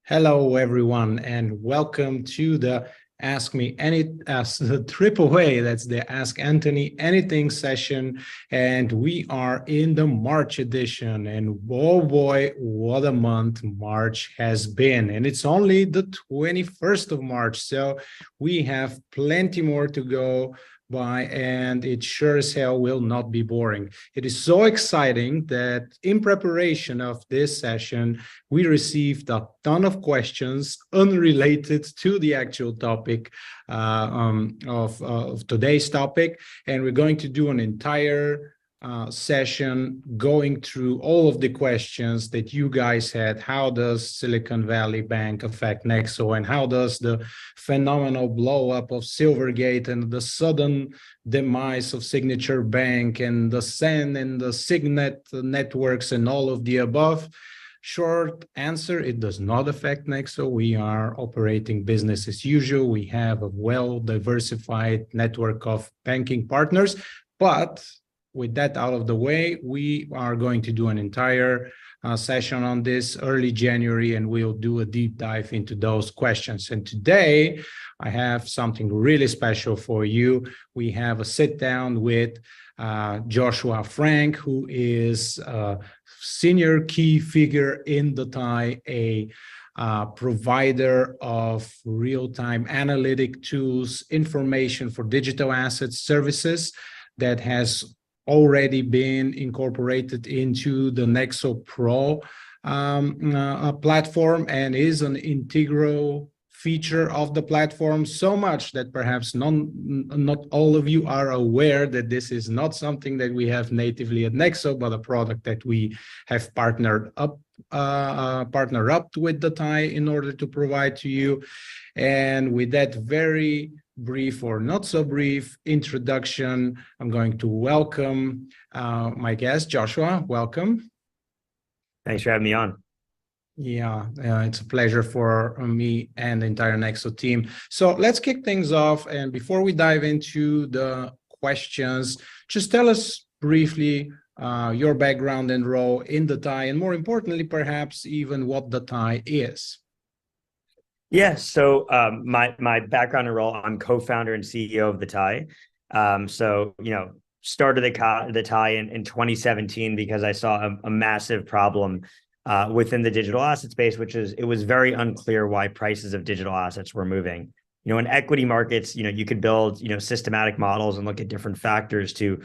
Hello, everyone, and welcome to the Ask Me Any, the triple A, that's the Ask Antoni Anything session. And we are in the March edition. And oh boy, what a month March has been. And it's only the 21st of March. So we have plenty more to go by, and it sure as hell will not be boring. It is so exciting that in preparation of this session, we received a ton of questions unrelated to the actual topic of today's topic, and we're going to do an entire session going through all of the questions that you guys had. How does Silicon Valley Bank affect Nexo, and how does the phenomenal blow up of Silvergate and the sudden demise of Signature Bank and the SEN and the Signet networks and all of the above? Short answer, it does not affect Nexo. We are operating business as usual. We have a well-diversified network of banking partners, but with that out of the way, we are going to do an entire session on this early January, and we'll do a deep dive into those questions. And today, I have something really special for you. We have a sit down with Joshua Frank, who is a senior key figure in the TIE, a provider of real-time analytic tools, information for digital assets services that has already been incorporated into the Nexo Pro platform and is an integral feature of the platform, so much that perhaps not all of you are aware that this is not something that we have natively at Nexo, but a product that we have partnered up with the TIE in order to provide to you. And with that very brief or not so brief introduction, I'm going to welcome my guest, Joshua. Welcome. Thanks for having me on. Yeah, it's a pleasure for me and the entire Nexo team. So let's kick things off. And before we dive into the questions, just tell us briefly your background and role in the TIE, and more importantly, perhaps even what the TIE is. Yeah, so my background and role, I'm co-founder and CEO of the TIE. Started the TIE in 2017 because I saw a massive problem within the digital asset space, which is it was very unclear why prices of digital assets were moving. In equity markets, you could build, systematic models and look at different factors to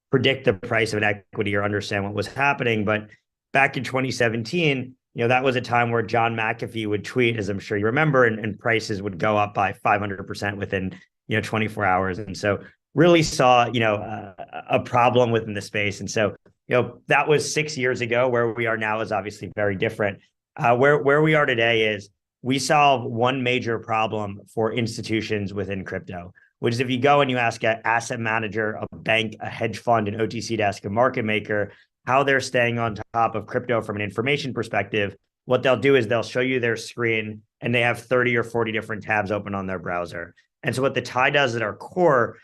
predict the price of an equity or understand what was happening. But back in 2017, that was a time where John McAfee would tweet, as I'm sure you remember, and prices would go up by 500% within, 24 hours. And so really saw, a problem within the space. And so, that was 6 years ago. Where we are now is obviously very different. Where we are today is we solve one major problem for institutions within crypto, which is if you go and you ask an asset manager, a bank, a hedge fund, an OTC desk, a market maker, how they're staying on top of crypto from an information perspective, what they'll do is they'll show you their screen and they have 30 or 40 different tabs open on their browser. And so what the TIE does at our core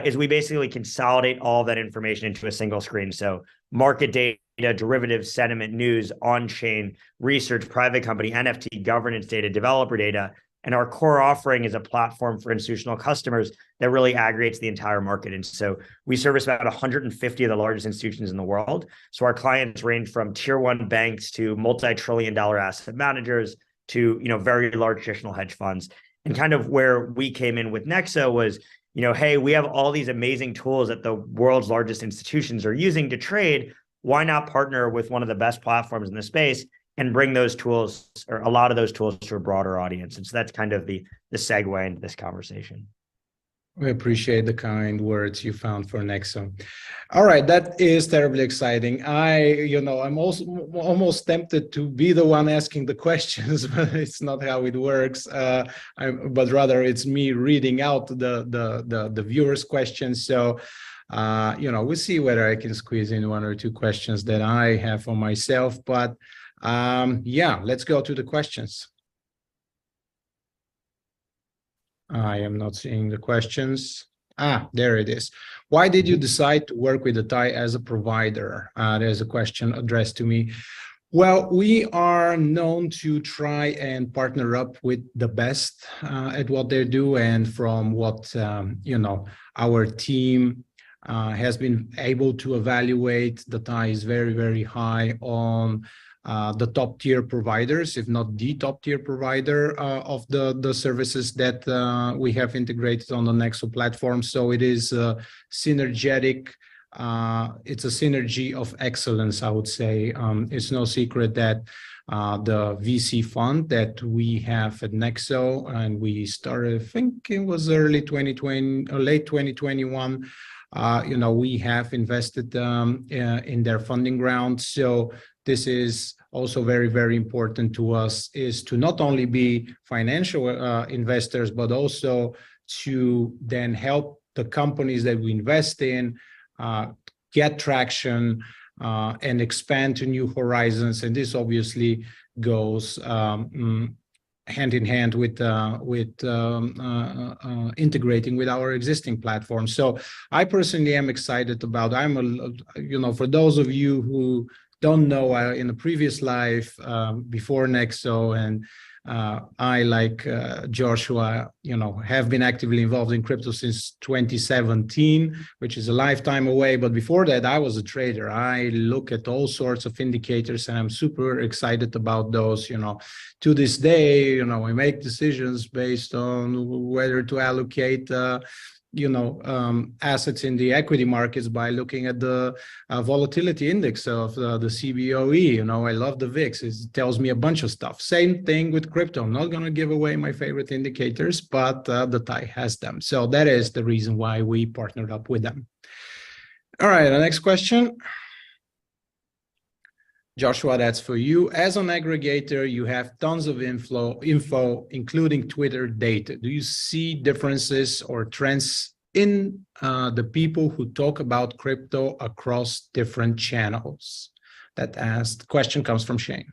is we basically consolidate all that information into a single screen. So market data, derivatives, sentiment, news, on-chain, research, private company, NFT, governance data, developer data. And our core offering is a platform for institutional customers that really aggregates the entire market. And so we service about 150 of the largest institutions in the world. So our clients range from tier one banks to multi-trillion-dollar asset managers to, very large traditional hedge funds. And kind of where we came in with Nexo was, hey, we have all these amazing tools that the world's largest institutions are using to trade. Why not partner with one of the best platforms in the space and bring those tools, or a lot of those tools, to a broader audience? And so that's kind of the segue into this conversation. We appreciate the kind words you found for Nexo. All right, that is terribly exciting. I'm also almost tempted to be the one asking the questions, but it's not how it works. But rather, it's me reading out the viewers' questions. So, we'll see whether I can squeeze in one or two questions that I have for myself. But let's go to the questions. I am not seeing the questions. There it is. Why did you decide to work with the TIE as a provider? There's a question addressed to me. Well, we are known to try and partner up with the best at what they do, and from what our team has been able to evaluate, the tie is very, very high on the top tier providers, if not the top tier provider of the services that we have integrated on the Nexo platform. So it is synergetic. It's a synergy of excellence, I would say. It's no secret that the VC fund that we have at Nexo, and we started, I think it was early 2020 or late 2021. We have invested in their funding round. So this is also very, very important to us, is to not only be financial investors, but also to then help the companies that we invest in get traction and expand to new horizons. And this obviously goes hand in hand with integrating with our existing platform. So I personally am excited about. For those of you who don't know, in a previous life before Nexo, and I, like Joshua, have been actively involved in crypto since 2017, which is a lifetime away. But before that, I was a trader. I look at all sorts of indicators, and I'm super excited about those. To this day, we make decisions based on whether to allocate assets in the equity markets by looking at the volatility index of the CBOE. I love the VIX. It tells me a bunch of stuff. Same thing with crypto. I'm not going to give away my favorite indicators, but the TIE has them. So that is the reason why we partnered up with them. All right, the next question. Joshua, that's for you. As an aggregator, you have tons of info, including Twitter data. Do you see differences or trends in the people who talk about crypto across different channels? That question comes from Shane.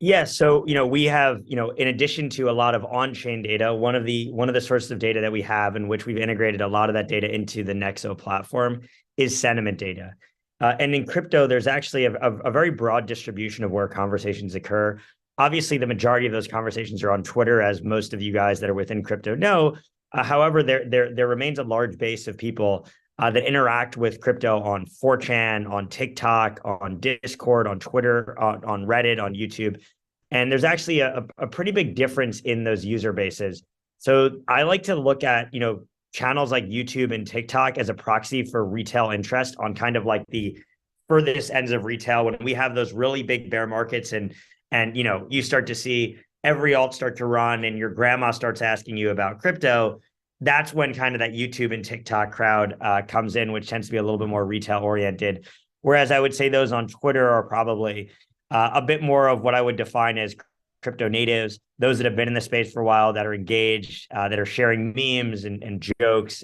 Yeah, so we have in addition to a lot of on-chain data, one of the sources of data that we have, in which we've integrated a lot of that data into the Nexo platform, is sentiment data. And in crypto, there's actually a very broad distribution of where conversations occur. Obviously, the majority of those conversations are on Twitter, as most of you guys that are within crypto know. However, there remains a large base of people that interact with crypto on 4chan, on TikTok, on Discord, on Twitter, on Reddit, on YouTube. And there's actually a pretty big difference in those user bases. So I like to look at, channels like YouTube and TikTok as a proxy for retail interest on kind of like the furthest ends of retail. When we have those really big bear markets and you start to see every alt start to run and your grandma starts asking you about crypto, that's when kind of that YouTube and TikTok crowd comes in, which tends to be a little bit more retail oriented. Whereas I would say those on Twitter are probably a bit more of what I would define as crypto natives, those that have been in the space for a while, that are engaged, that are sharing memes and jokes,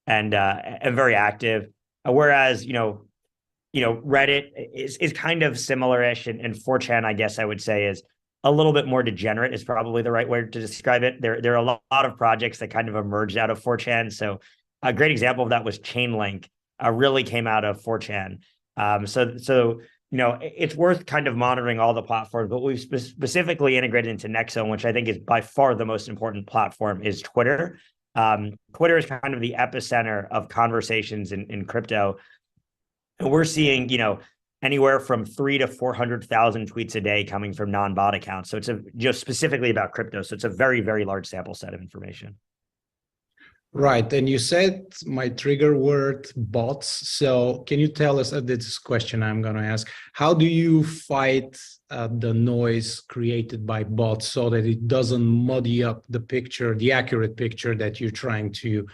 and very active. Whereas Reddit is kind of similar-ish, and 4chan, I guess I would say, is a little bit more degenerate, is probably the right way to describe it. There are a lot of projects that kind of emerged out of 4chan. So a great example of that was Chainlink, really came out of 4chan. So it's worth kind of monitoring all the platforms, but we've specifically integrated into Nexo, which I think is by far the most important platform, is Twitter. Twitter is kind of the epicenter of conversations in crypto. And we're seeing, anywhere from 300,000 to 400,000 tweets a day coming from non-bot accounts. So it's just specifically about crypto. So it's a very, very large sample set of information. Right. And you said my trigger word, bots. So can you tell us, this question I'm going to ask, how do you fight the noise created by bots so that it doesn't muddy up the picture, the accurate picture that you're trying to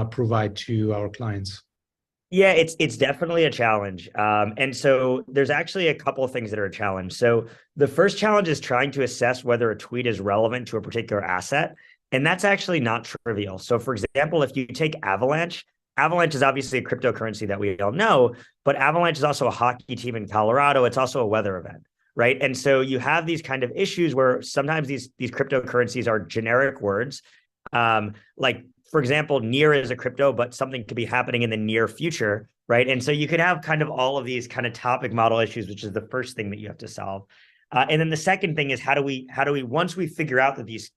provide to our clients? Yeah, it's definitely a challenge. And so there's actually a couple of things that are a challenge. So the first challenge is trying to assess whether a tweet is relevant to a particular asset. And that's actually not trivial. So for example, if you take Avalanche, Avalanche is obviously a cryptocurrency that we all know, but Avalanche is also a hockey team in Colorado. It's also a weather event, right? And so you have these kind of issues where sometimes these cryptocurrencies are generic words, like for example, near is a crypto, but something could be happening in the near future, right? And so you could have kind of all of these kind of topic model issues, which is the first thing that you have to solve. And then the second thing is how do we once we figure out that these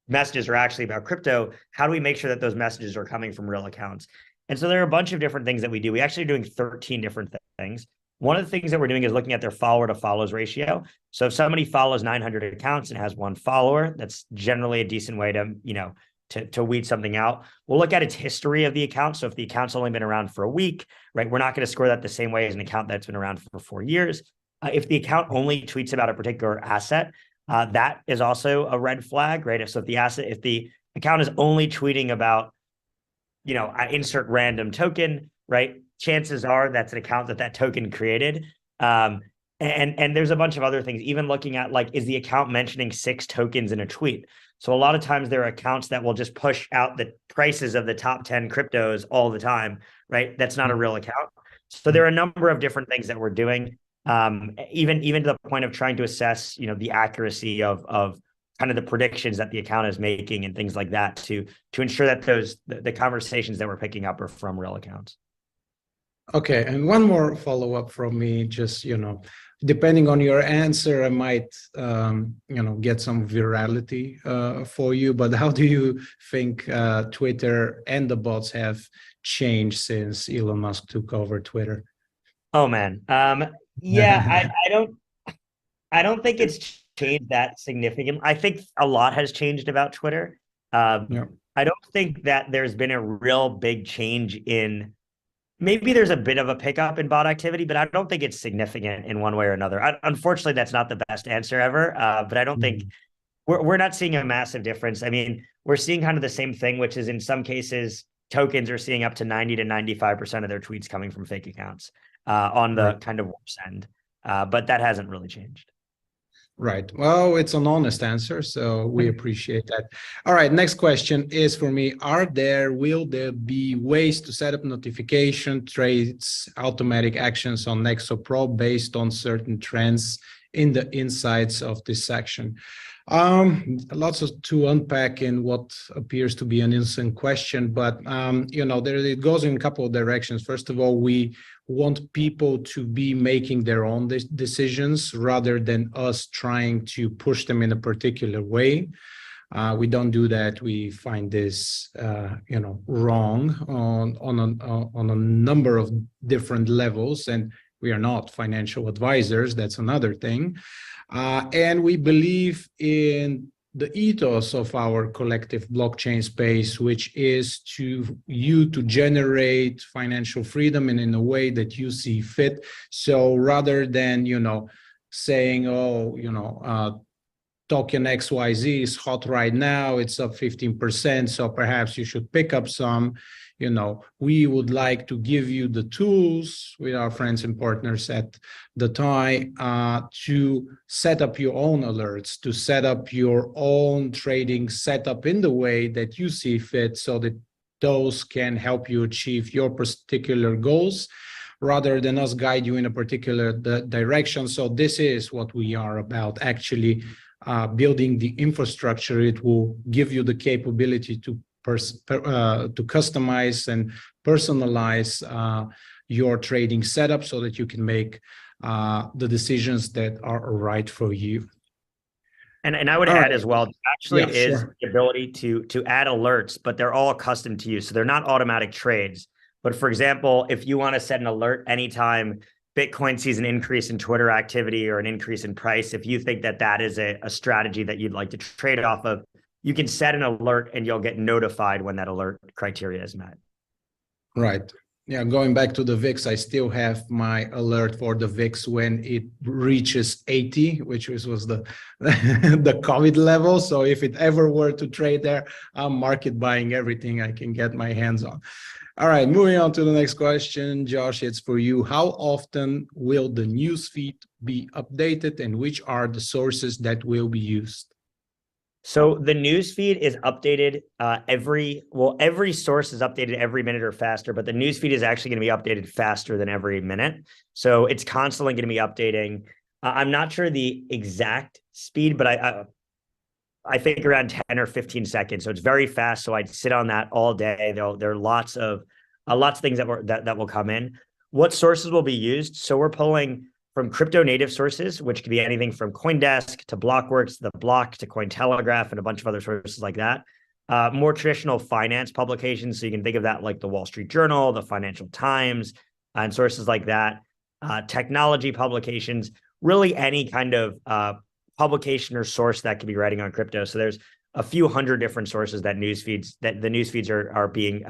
messages are actually about crypto, how do we make sure that those messages are coming from real accounts? And so there are a bunch of different things that we do. We actually are doing 13 different things. One of the things that we're doing is looking at their follower to follows ratio. So if somebody follows 900 accounts and has one follower, that's generally a decent way to, to weed something out. We'll look at its history of the account. So if the account's only been around for a week, right, we're not going to score that the same way as an account that's been around for 4 years. If the account only tweets about a particular asset, that is also a red flag, right? So if the account is only tweeting about, I insert random token, right? Chances are that's an account that token created. And there's a bunch of other things, even looking at is the account mentioning 6 tokens in a tweet? So a lot of times there are accounts that will just push out the prices of the top 10 cryptos all the time, right? That's not a real account. So there are a number of different things that we're doing, even to the point of trying to assess, the accuracy of kind of the predictions that the account is making and things like that to ensure that the conversations that we're picking up are from real accounts. Okay, and one more follow-up from me, just, depending on your answer, I might, get some virality for you, but how do you think Twitter and the bots have changed since Elon Musk took over Twitter? Oh, man. Yeah, I don't think it's changed that significantly. I think a lot has changed about Twitter. Yeah. I don't think that there's been a real big change in. Maybe there's a bit of a pickup in bot activity, but I don't think it's significant in one way or another. Unfortunately, that's not the best answer ever. But I don't think we're not seeing a massive difference. I mean, we're seeing kind of the same thing, which is in some cases, tokens are seeing up to 90 to 95% of their tweets coming from fake accounts on the kind of worse end. But that hasn't really changed. Right. Well, it's an honest answer, so we appreciate that. All right, next question is for me. Will there be ways to set up notification trades, automatic actions on Nexo Pro based on certain trends in the insights of this section? Lots to unpack in what appears to be an innocent question, but it goes in a couple of directions. First of all, we want people to be making their own decisions rather than us trying to push them in a particular way. We don't do that. We find this, wrong on a number of different levels, and we are not financial advisors. That's another thing. And we believe in the ethos of our collective blockchain space, which is to generate financial freedom and in a way that you see fit. So rather than, saying, token XYZ is hot right now, it's up 15%, so perhaps you should pick up some. We would like to give you the tools with our friends and partners at the TIE to set up your own alerts, to set up your own trading setup in the way that you see fit so that those can help you achieve your particular goals rather than us guide you in a particular direction. So this is what we are about, actually building the infrastructure. It will give you the capability to customize and personalize your trading setup so that you can make the decisions that are right for you. And I would add as well, actually the ability to add alerts, but they're all custom to you. So they're not automatic trades. But for example, if you want to set an alert anytime Bitcoin sees an increase in Twitter activity or an increase in price, if you think that is a strategy that you'd like to trade off of, you can set an alert and you'll get notified when that alert criteria is met. Right. Yeah, going back to the VIX, I still have my alert for the VIX when it reaches 80, which was the the COVID level. So if it ever were to trade there, I'm market buying everything I can get my hands on. All right, moving on to the next question. Josh, it's for you. How often will the newsfeed be updated and which are the sources that will be used? So the newsfeed is updated every source is updated every minute or faster, but the newsfeed is actually going to be updated faster than every minute. So it's constantly going to be updating. I'm not sure the exact speed, but I think around 10 or 15 seconds. So it's very fast. So I'd sit on that all day. There are lots of things that will come in. What sources will be used? So we're pulling from crypto native sources, which could be anything from CoinDesk to Blockworks, The Block to Cointelegraph, and a bunch of other sources like that. More traditional finance publications. So you can think of that like the Wall Street Journal, the Financial Times, and sources like that. Technology publications, really any kind of publication or source that could be writing on crypto. So there's a few hundred different sources that the news feeds are being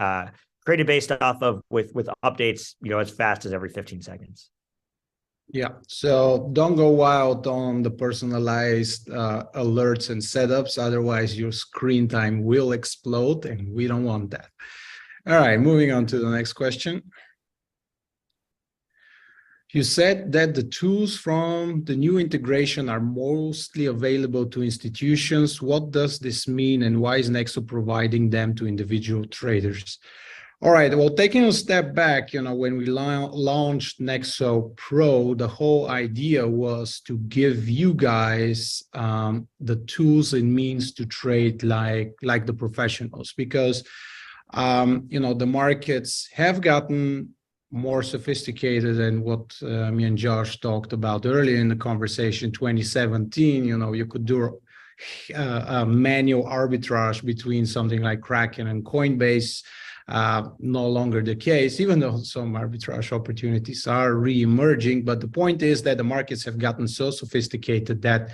created based off of with updates, as fast as every 15 seconds. Yeah, so don't go wild on the personalized alerts and setups. Otherwise, your screen time will explode, and we don't want that. All right, moving on to the next question. You said that the tools from the new integration are mostly available to institutions. What does this mean, and why is Nexo providing them to individual traders? All right, well, taking a step back, when we launched Nexo Pro, the whole idea was to give you guys the tools and means to trade like the professionals, because, the markets have gotten more sophisticated than what me and Josh talked about earlier in the conversation. 2017, you could do a manual arbitrage between something like Kraken and Coinbase. No longer the case, even though some arbitrage opportunities are re-emerging. But the point is that the markets have gotten so sophisticated that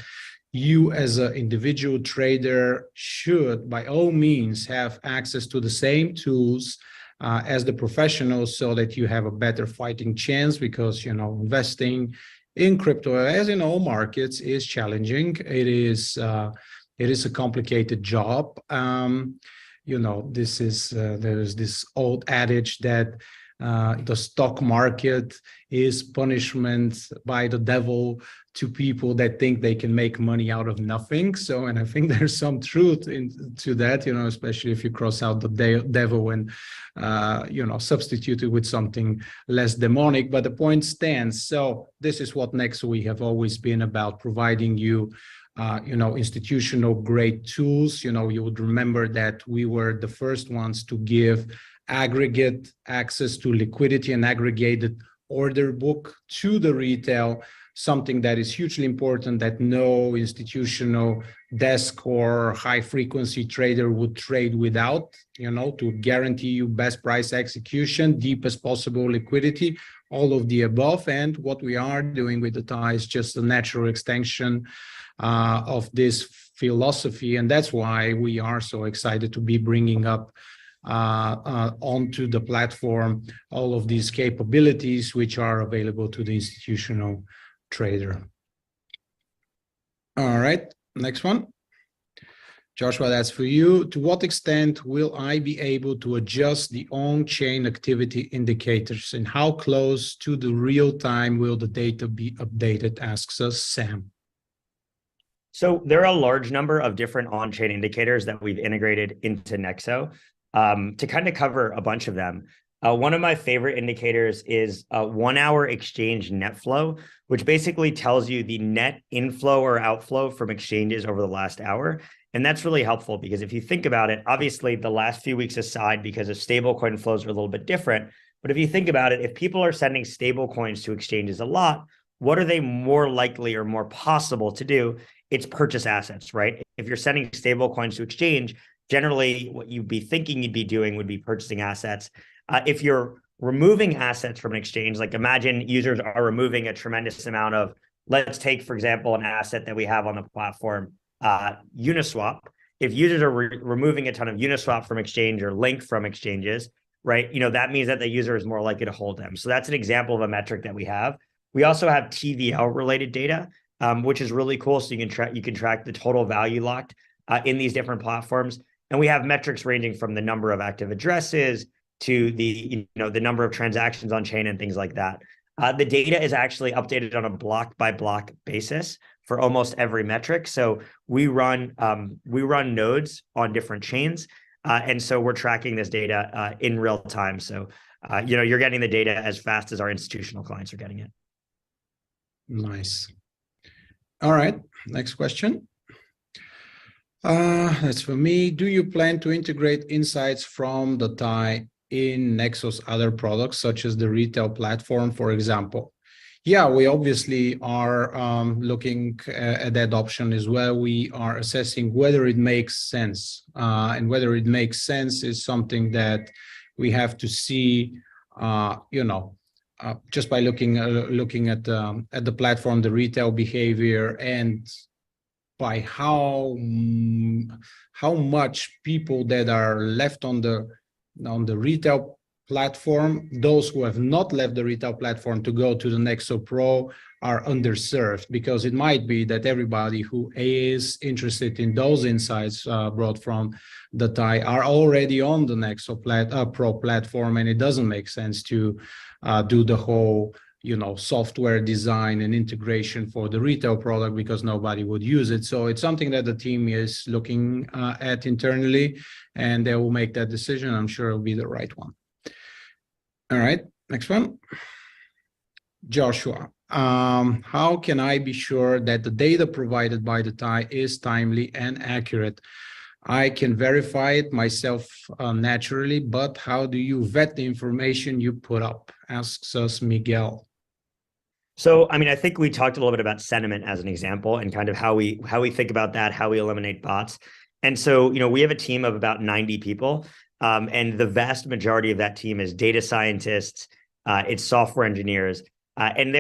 you as an individual trader should, by all means, have access to the same tools as the professionals, so that you have a better fighting chance, because, investing in crypto, as in all markets, is challenging. It is a complicated job. There's this old adage that the stock market is punishment by the devil to people that think they can make money out of nothing. So, and I think there's some truth to that, especially if you cross out the devil and, substitute it with something less demonic. But the point stands. So this is what Nexo we have always been about, providing you institutional grade tools. You would remember that we were the first ones to give aggregate access to liquidity and aggregated order book to the retail, something that is hugely important that no institutional desk or high frequency trader would trade without, to guarantee you best price execution, deepest possible liquidity, all of the above. And what we are doing with the TIE is just a natural extension of this philosophy, and that's why we are so excited to be bringing up onto the platform all of these capabilities which are available to the institutional trader. All right, next one. Joshua, that's for you. To what extent will I be able to adjust the on-chain activity indicators, and how close to the real time will the data be updated, asks us Sam. So there are a large number of different on-chain indicators that we've integrated into Nexo to kind of cover a bunch of them. One of my favorite indicators is 1 hour exchange net flow, which basically tells you the net inflow or outflow from exchanges over the last hour. And that's really helpful because if you think about it, obviously the last few weeks aside, because of stablecoin flows are a little bit different. But if you think about it, if people are sending stablecoins to exchanges a lot, what are they more likely or more possible to do? It's purchase assets, right? If you're sending stablecoins to exchange, generally what you'd be thinking you'd be doing would be purchasing assets. If you're removing assets from an exchange, like imagine users are removing a tremendous amount of, let's take, for example, an asset that we have on the platform, Uniswap. If users are removing a ton of Uniswap from exchange or Link from exchanges, right? That means that the user is more likely to hold them. So that's an example of a metric that we have. We also have TVL related data, which is really cool. So you can track the total value locked in these different platforms. And we have metrics ranging from the number of active addresses to the number of transactions on chain and things like that. The data is actually updated on a block by block basis for almost every metric. So we run nodes on different chains. And so we're tracking this data in real time. So, you're getting the data as fast as our institutional clients are getting it. Nice. All right, next question. That's for me. Do you plan to integrate insights from the TIE in Nexo's other products, such as the retail platform, for example? Yeah, we obviously are looking at that option as well. We are assessing whether it makes sense, and whether it makes sense is something that we have to see, just by looking at the platform, the retail behavior, and by how much people that are left on the retail platform, those who have not left the retail platform to go to the Nexo Pro, are underserved, because it might be that everybody who is interested in those insights brought from the TIE are already on the Nexo Pro platform, and it doesn't make sense to do the whole software design and integration for the retail product, because nobody would use it. So it's something that the team is looking at internally, and they will make that decision. I'm sure it'll be the right one. All right, next one. Joshua, how can I be sure that the data provided by the TIE is timely and accurate? I can verify it myself naturally, but how do you vet the information you put up? Asks us Miguel. So, I mean, I think we talked a little bit about sentiment as an example, and kind of how we think about that, how we eliminate bots. And so, we have a team of about 90 people, and the vast majority of that team is data scientists, it's software engineers, and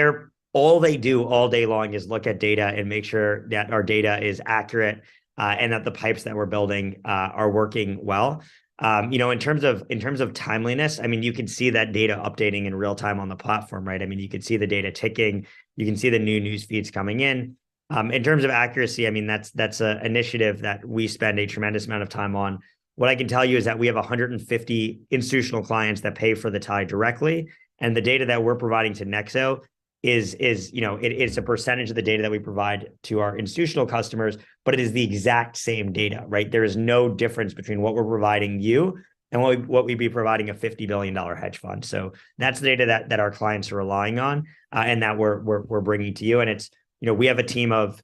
all they do all day long is look at data and make sure that our data is accurate, and that the pipes that we're building are working well. In terms of timeliness, I mean, you can see that data updating in real time on the platform, right? I mean, you can see the data ticking, you can see the new news feeds coming in. In terms of accuracy, I mean, that's an initiative that we spend a tremendous amount of time on. What I can tell you is that we have 150 institutional clients that pay for the TIE directly, and the data that we're providing to Nexo it's a percentage of the data that we provide to our institutional customers, but it is the exact same data, right? There is no difference between what we're providing you and what we'd be providing a $50 billion hedge fund. So that's the data that our clients are relying on, and that we're bringing to you. And it's, we have a team of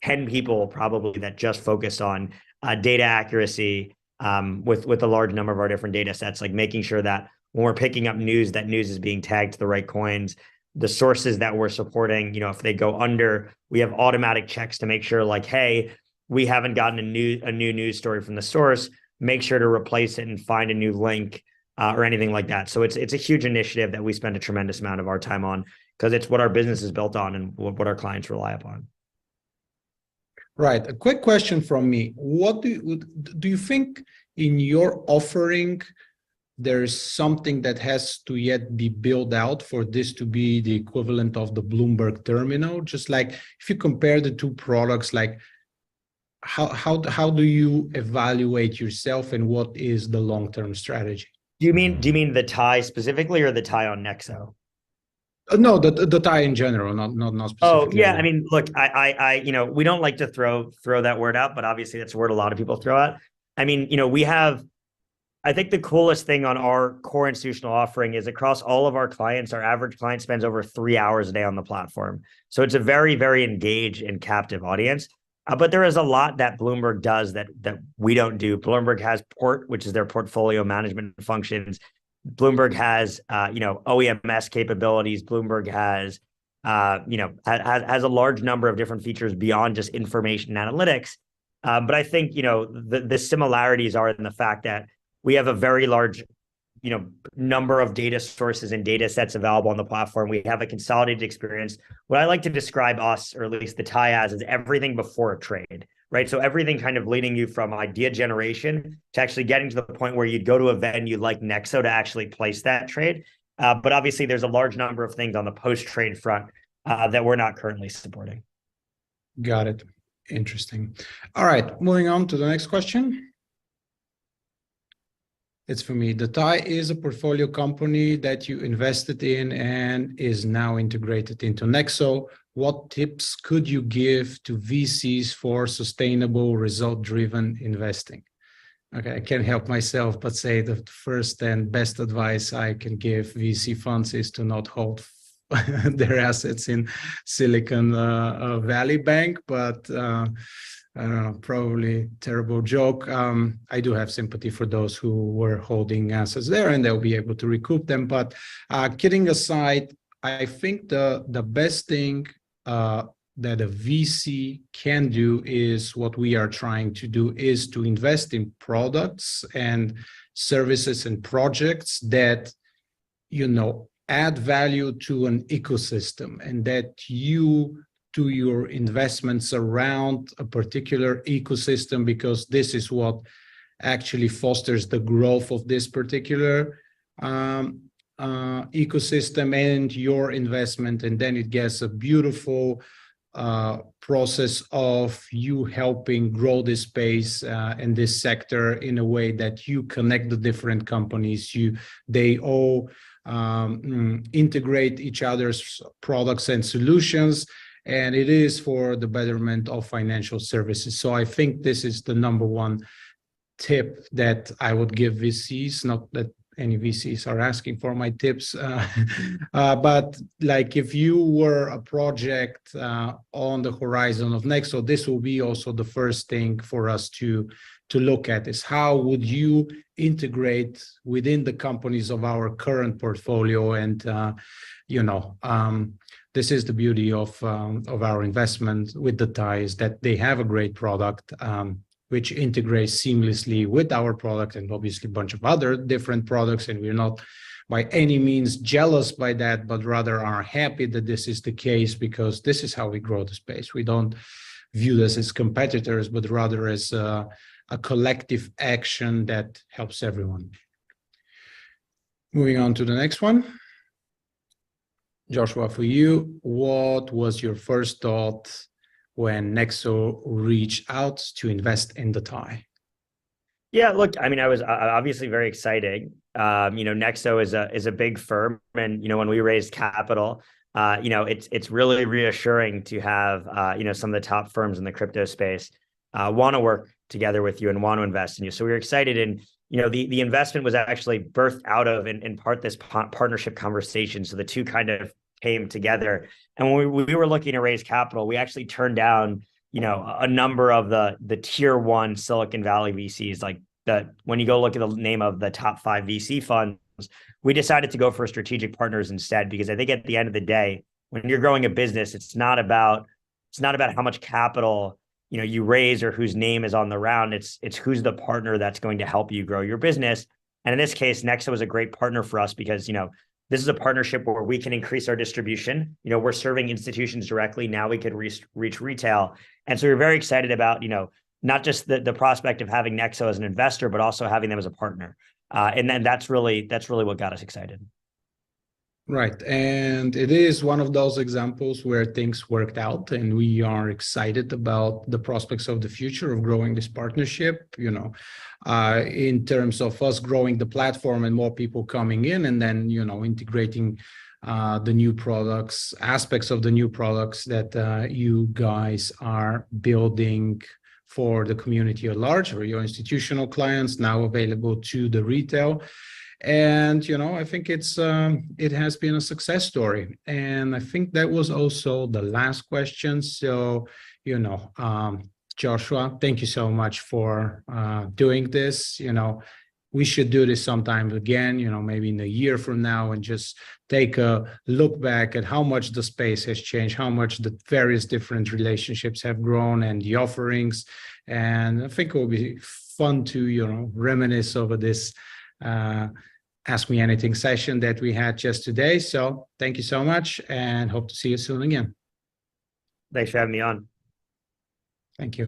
10 people probably that just focus on data accuracy, with a large number of our different data sets, like making sure that when we're picking up news, that news is being tagged to the right coins. The sources that we're supporting, if they go under, we have automatic checks to make sure, like, hey, we haven't gotten a new news story from the source, make sure to replace it and find a new link, or anything like that. So it's a huge initiative that we spend a tremendous amount of our time on, because it's what our business is built on and what our clients rely upon. Right. A quick question from me. What do you think in your offering there's something that has to yet be built out for this to be the equivalent of the Bloomberg terminal? Just like if you compare the two products, like how do you evaluate yourself, and what is the long-term strategy? Do you mean the TIE specifically, or the TIE on Nexo? No, the TIE in general, not specifically. Oh yeah, I mean, look, I we don't like to throw that word out, but obviously that's a word a lot of people throw out. I mean, I think the coolest thing on our core institutional offering is across all of our clients, our average client spends over 3 hours a day on the platform. So it's a very, very engaged and captive audience. But there is a lot that Bloomberg does that we don't do. Bloomberg has Port, which is their portfolio management functions. Bloomberg has, OEMS capabilities. Bloomberg has, has a large number of different features beyond just information analytics. But I think, the similarities are in the fact that we have a very large, number of data sources and data sets available on the platform. We have a consolidated experience. What I like to describe us, or at least the TIE as, is everything before a trade, right? So everything kind of leading you from idea generation to actually getting to the point where you'd go to a venue like Nexo to actually place that trade. But obviously there's a large number of things on the post-trade front that we're not currently supporting. Got it. Interesting. All right, moving on to the next question. It's for me. The TIE is a portfolio company that you invested in and is now integrated into Nexo. What tips could you give to VCs for sustainable, result-driven investing? Okay, I can't help myself but say the first and best advice I can give VC funds is to not hold their assets in Silicon Valley Bank, but I don't know, probably terrible joke. I do have sympathy for those who were holding assets there, and they'll be able to recoup them. But kidding aside, I think the best thing that a VC can do is what we are trying to do, is to invest in products and services and projects that, add value to an ecosystem, and that you do your investments around a particular ecosystem, because this is what actually fosters the growth of this particular ecosystem and your investment. And then it gets a beautiful process of you helping grow this space and this sector in a way that you connect the different companies. They all integrate each other's products and solutions, and it is for the betterment of financial services. So I think this is the number one tip that I would give VCs. Not that any VCs are asking for my tips, but like if you were a project on the horizon of Nexo, this will be also the first thing for us to look at, is how would you integrate within the companies of our current portfolio. And this is the beauty of our investment with the ties, that they have a great product which integrates seamlessly with our product, and obviously a bunch of other different products. And we're not by any means jealous by that, but rather are happy that this is the case, because this is how we grow the space. We don't view this as competitors, but rather as a collective action that helps everyone. Moving on to the next one. Joshua, for you, what was your first thought when Nexo reached out to invest in the tie? Yeah, look, I mean, I was obviously very excited. Nexo is a big firm, and when we raised capital, it's really reassuring to have some of the top firms in the crypto space want to work together with you and want to invest in you. So we were excited, and the investment was actually birthed out of in part this partnership conversation. So the two kind of came together, and when we were looking to raise capital, we actually turned down a number of the tier one Silicon Valley VCs. Like when you go look at the name of the top 5 VC funds, we decided to go for strategic partners instead, because I think at the end of the day, when you're growing a business, it's not about how much capital you raise or whose name is on the round. It's who's the partner that's going to help you grow your business. And in this case, Nexo is a great partner for us, because this is a partnership where we can increase our distribution. We're serving institutions directly. Now we can reach retail. And so we're very excited about, not just the prospect of having Nexo as an investor, but also having them as a partner. And then that's really what got us excited. Right. And it is one of those examples where things worked out, and we are excited about the prospects of the future of growing this partnership, in terms of us growing the platform and more people coming in, and then, integrating the new products, aspects of the new products that you guys are building for the community at large, or your institutional clients, now available to the retail. And I think it has been a success story. And I think that was also the last question. So Joshua, thank you so much for doing this. We should do this sometime again, maybe in a year from now, and just take a look back at how much the space has changed, how much the various different relationships have grown, and the offerings. And I think it will be fun to reminisce over this Ask Me Anything session that we had just today. So thank you so much, and hope to see you soon again. Thanks for having me on. Thank you.